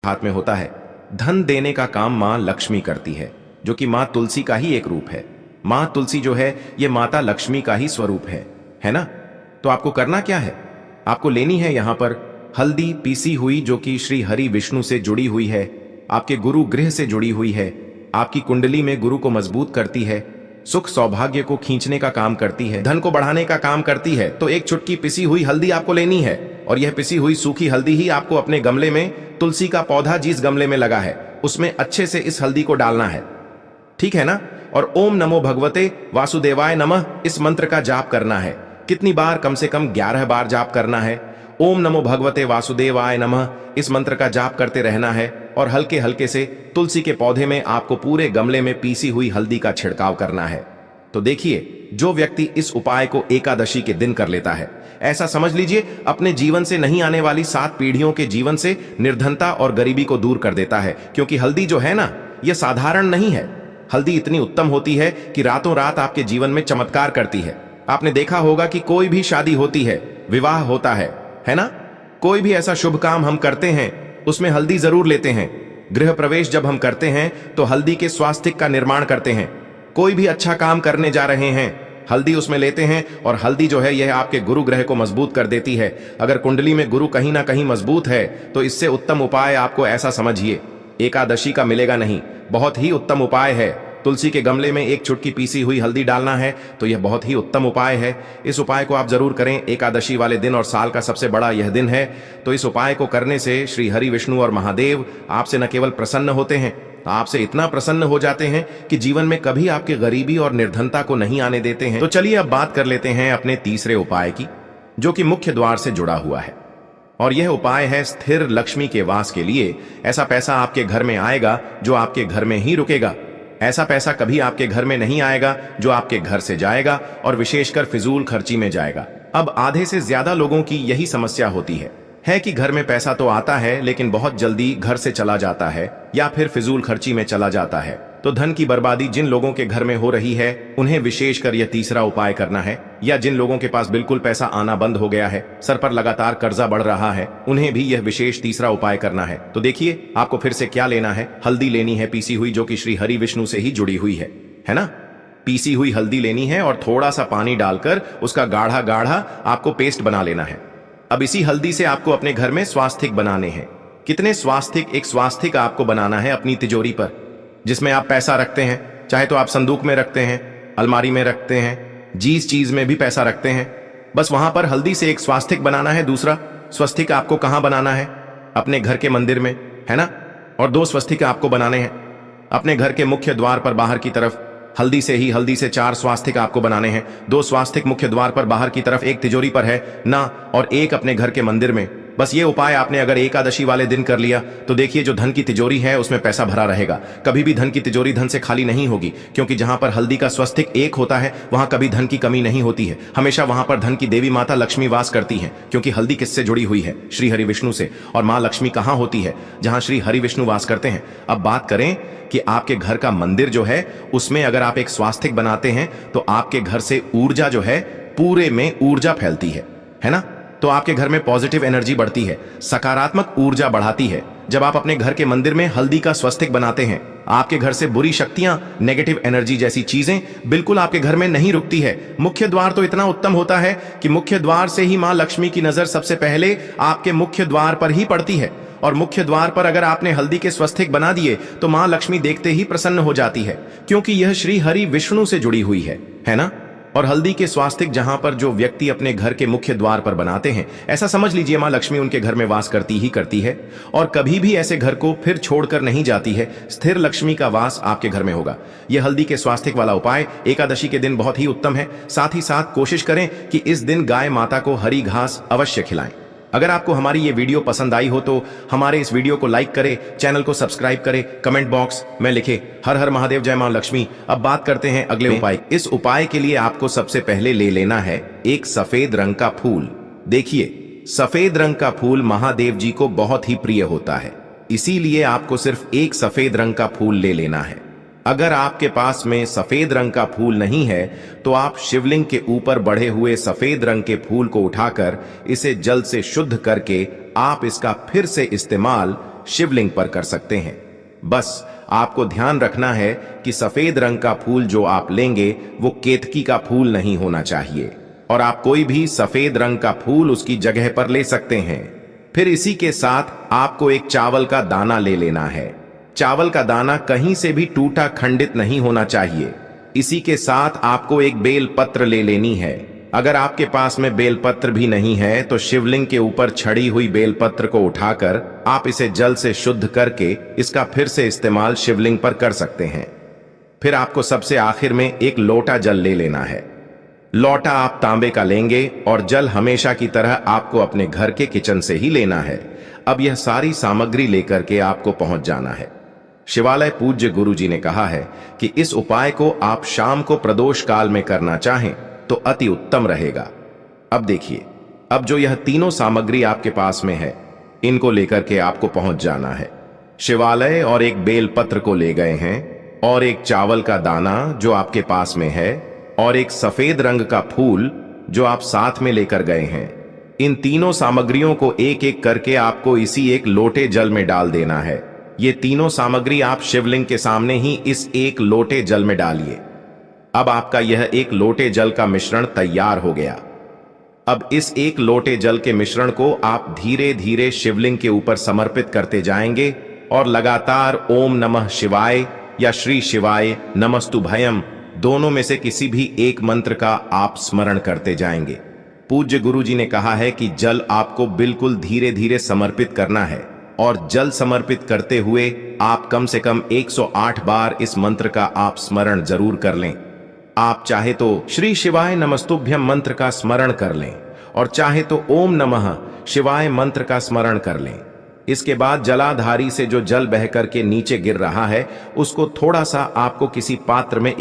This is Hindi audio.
हाथ में होता है। धन देने का काम मां लक्ष्मी करती है, जो कि मां तुलसी का ही एक रूप है। मां तुलसी जो है ये माता लक्ष्मी का ही स्वरूप है ना? तो आपको करना क्या है? आपको लेनी है यहां पर हल्दी पीसी हुई, जो कि श्री हरि विष्णु से जुड़ी हुई है, आपके गुरु गृह से जुड़ी हुई है, आपकी कुंडली में गुरु को मजबूत करती है, सुख सौभाग्य को खींचने का काम करती है, धन को बढ़ाने का काम करती है। तो एक चुटकी पिसी हुई हल्दी आपको लेनी है, और यह पिसी हुई सूखी हल्दी ही आपको अपने गमले में, तुलसी का पौधा जिस गमले में लगा है उसमें अच्छे से इस हल्दी को डालना है, ठीक है ना? और ओम नमो भगवते वासुदेवाय नमः इस मंत्र का जाप करना है। कितनी बार? कम से कम 11 बार जाप करना है। ओम नमो भगवते वासुदेवाय नमः इस मंत्र का जाप करते रहना है, और हल्के हल्के से तुलसी के पौधे में आपको पूरे गमले में पीसी हुई हल्दी का छिड़काव करना है। तो देखिए, जो व्यक्ति इस उपाय को एकादशी के दिन कर लेता है, ऐसा समझ लीजिए अपने जीवन से नहीं आने वाली 7 पीढ़ियों के जीवन से निर्धनता और गरीबी को दूर कर देता है। क्योंकि हल्दी जो है ना, यह साधारण नहीं है। हल्दी इतनी उत्तम होती है कि रातों रात आपके जीवन में चमत्कार करती है। आपने देखा होगा कि कोई भी शादी होती है, विवाह होता है ना? कोई भी ऐसा शुभ काम हम करते हैं उसमें हल्दी जरूर लेते हैं। गृह प्रवेश जब हम करते हैं तो हल्दी के स्वास्तिक का निर्माण करते हैं। कोई भी अच्छा काम करने जा रहे हैं, हल्दी उसमें लेते हैं, और हल्दी जो है यह आपके गुरु ग्रह को मजबूत कर देती है। अगर कुंडली में गुरु कहीं ना कहीं मजबूत है तो इससे उत्तम उपाय आपको ऐसा समझिए एकादशी का मिलेगा नहीं। बहुत ही उत्तम उपाय है। तुलसी के गमले में एक चुटकी पीसी हुई हल्दी डालना है, तो यह बहुत ही उत्तम उपाय है। इस उपाय को आप जरूर करें एकादशी वाले दिन, और साल का सबसे बड़ा यह दिन है। तो इस उपाय को करने से श्री हरि विष्णु और महादेव आपसे न केवल प्रसन्न होते हैं, आपसे इतना प्रसन्न हो जाते हैं कि जीवन में कभी आपके गरीबी और निर्धनता को नहीं आने देते हैं। तो चलिए अब बात कर लेते हैं अपने तीसरे उपाय की, जो कि मुख्य द्वार से जुड़ा हुआ है। और यह उपाय है स्थिर लक्ष्मी के वास के लिए। ऐसा पैसा आपके घर में आएगा जो आपके घर में ही रुकेगा। ऐसा पैसा कभी आपके घर में नहीं आएगा जो आपके घर से जाएगा, और विशेषकर फिजूल खर्ची में जाएगा। अब आधे से ज्यादा लोगों की यही समस्या होती है कि घर में पैसा तो आता है लेकिन बहुत जल्दी घर से चला जाता है, या फिर फिजूल खर्ची में चला जाता है। तो धन की बर्बादी जिन लोगों के घर में हो रही है उन्हें विशेषकर यह तीसरा उपाय करना है। या जिन लोगों के पास बिल्कुल पैसा आना बंद हो गया है, सर पर लगातार कर्जा बढ़ रहा है, उन्हें भी यह विशेष तीसरा उपाय करना है। तो देखिए आपको फिर से क्या लेना है। हल्दी लेनी है पीसी हुई, जो कि श्री हरि विष्णु से ही जुड़ी हुई है ना? पीसी हुई हल्दी लेनी है, और थोड़ा सा पानी डालकर उसका गाढ़ा गाढ़ा आपको पेस्ट बना लेना है। अब इसी हल्दी से आपको अपने घर में स्वास्तिक बनाने हैं। कितने स्वास्तिक? एक स्वास्तिक आपको बनाना है अपनी तिजोरी पर, जिसमें आप पैसा रखते हैं। चाहे तो आप संदूक में रखते हैं, अलमारी में रखते हैं, जिस चीज में भी पैसा रखते हैं, बस वहां पर हल्दी से एक स्वास्तिक बनाना है। दूसरा स्वस्तिक आपको कहां बनाना है? अपने घर के मंदिर में, है ना? और 2 स्वस्तिक आपको बनाने हैं अपने घर के मुख्य द्वार पर बाहर की तरफ। हल्दी से 4 स्वास्तिक आपको बनाने हैं। 2 स्वास्तिक मुख्य द्वार पर बाहर की तरफ, एक तिजोरी पर है ना, और एक अपने घर के मंदिर में। बस ये उपाय आपने अगर एकादशी वाले दिन कर लिया तो देखिए जो धन की तिजोरी है उसमें पैसा भरा रहेगा। कभी भी धन की तिजोरी धन से खाली नहीं होगी, क्योंकि जहां पर हल्दी का स्वस्तिक एक होता है वहां कभी धन की कमी नहीं होती है। हमेशा वहां पर धन की देवी माता लक्ष्मी वास करती है, क्योंकि हल्दी किससे जुड़ी हुई है? श्री हरि विष्णु से। और मां लक्ष्मी कहां होती है? जहां श्री हरि विष्णु वास करते हैं। अब बात करें कि आपके घर का मंदिर जो है उसमें अगर आप एक स्वास्तिक बनाते हैं तो आपके घर से ऊर्जा जो है, पूरे में ऊर्जा फैलती है ना? तो आपके घर में पॉजिटिव एनर्जी बढ़ती है, सकारात्मक ऊर्जा बढ़ाती है। जब आप अपने घर के मंदिर में हल्दी का स्वस्तिक बनाते हैं, आपके घर से बुरी शक्तियां, नेगेटिव एनर्जी जैसी चीजें बिल्कुल आपके घर में नहीं रुकती है। मुख्य द्वार तो इतना उत्तम होता है कि मुख्य द्वार से ही मां लक्ष्मी की नजर सबसे पहले आपके मुख्य द्वार पर ही पड़ती है। और मुख्य द्वार पर अगर आपने हल्दी के स्वस्तिक बना दिए तो मां लक्ष्मी देखते ही प्रसन्न हो जाती है, क्योंकि यह श्री हरि विष्णु से जुड़ी हुई है ना? और हल्दी के स्वास्तिक जहां पर जो व्यक्ति अपने घर के मुख्य द्वार पर बनाते हैं, ऐसा समझ लीजिए मां लक्ष्मी उनके घर में वास करती ही करती है, और कभी भी ऐसे घर को फिर छोड़कर नहीं जाती है। स्थिर लक्ष्मी का वास आपके घर में होगा। यह हल्दी के स्वास्तिक वाला उपाय एकादशी के दिन बहुत ही उत्तम है। साथ ही साथ कोशिश करें कि इस दिन गाय माता को हरी घास अवश्य खिलाएं। अगर आपको हमारी ये वीडियो पसंद आई हो तो हमारे इस वीडियो को लाइक करें, चैनल को सब्सक्राइब करें, कमेंट बॉक्स में लिखें हर हर महादेव जय मां लक्ष्मी। अब बात करते हैं अगले उपाय। इस उपाय के लिए आपको सबसे पहले ले लेना है एक सफेद रंग का फूल। देखिए सफेद रंग का फूल महादेव जी को बहुत ही प्रिय होता है, इसीलिए आपको सिर्फ एक सफेद रंग का फूल ले लेना है। अगर आपके पास में सफेद रंग का फूल नहीं है तो आप शिवलिंग के ऊपर बढ़े हुए सफेद रंग के फूल को उठाकर इसे जल से शुद्ध करके आप इसका फिर से इस्तेमाल शिवलिंग पर कर सकते हैं। बस आपको ध्यान रखना है कि सफेद रंग का फूल जो आप लेंगे वो केतकी का फूल नहीं होना चाहिए, और आप कोई भी सफेद रंग का फूल उसकी जगह पर ले सकते हैं। फिर इसी के साथ आपको एक चावल का दाना ले लेना है। चावल का दाना कहीं से भी टूटा खंडित नहीं होना चाहिए। इसी के साथ आपको एक बेल पत्र ले लेनी है। अगर आपके पास में बेलपत्र भी नहीं है तो शिवलिंग के ऊपर छड़ी हुई बेलपत्र को उठाकर आप इसे जल से शुद्ध करके इसका फिर से इस्तेमाल शिवलिंग पर कर सकते हैं। फिर आपको सबसे आखिर में एक लोटा जल ले लेना है। लोटा आप तांबे का लेंगे और जल हमेशा की तरह आपको अपने घर के किचन से ही लेना है। अब यह सारी सामग्री लेकर के आपको पहुंच जाना है। शिवालय पूज्य गुरु जी ने कहा है कि इस उपाय को आप शाम को प्रदोष काल में करना चाहें तो अति उत्तम रहेगा। अब देखिए, अब जो यह तीनों सामग्री आपके पास में है, इनको लेकर के आपको पहुंच जाना है। शिवालय और एक बेल पत्र को ले गए हैं, और एक चावल का दाना जो आपके पास में है, और एक सफेद रंग का फूल जो आप साथ में लेकर गए हैं। इन तीनों सामग्रियों को एक एक करके आपको इसी एक लोटे जल में डाल देना है। ये तीनों सामग्री आप शिवलिंग के सामने ही इस एक लोटे जल में डालिए। अब आपका यह एक लोटे जल का मिश्रण तैयार हो गया। अब इस एक लोटे जल के मिश्रण को आप धीरे धीरे शिवलिंग के ऊपर समर्पित करते जाएंगे और लगातार ओम नमः शिवाय या श्री शिवाय नमस्तुभयम दोनों में से किसी भी एक मंत्र का आप स्मरण करते जाएंगे। पूज्य गुरु जी ने कहा है कि जल आपको बिल्कुल धीरे धीरे समर्पित करना है, और जल समर्पित करते हुए आप कम से कम 108 बार इस मंत्र का आप स्मरण जरूर कर लें। आप चाहे तो श्री शिवाय नमस्तुभ्यम मंत्र का स्मरण कर लें, और चाहे तो ओम नमः शिवाय मंत्र का स्मरण कर लें। इसके बाद जलाधारी से जो जल बह करके नीचे गिर रहा है उसको थोड़ा सा आपको किसी पात्र में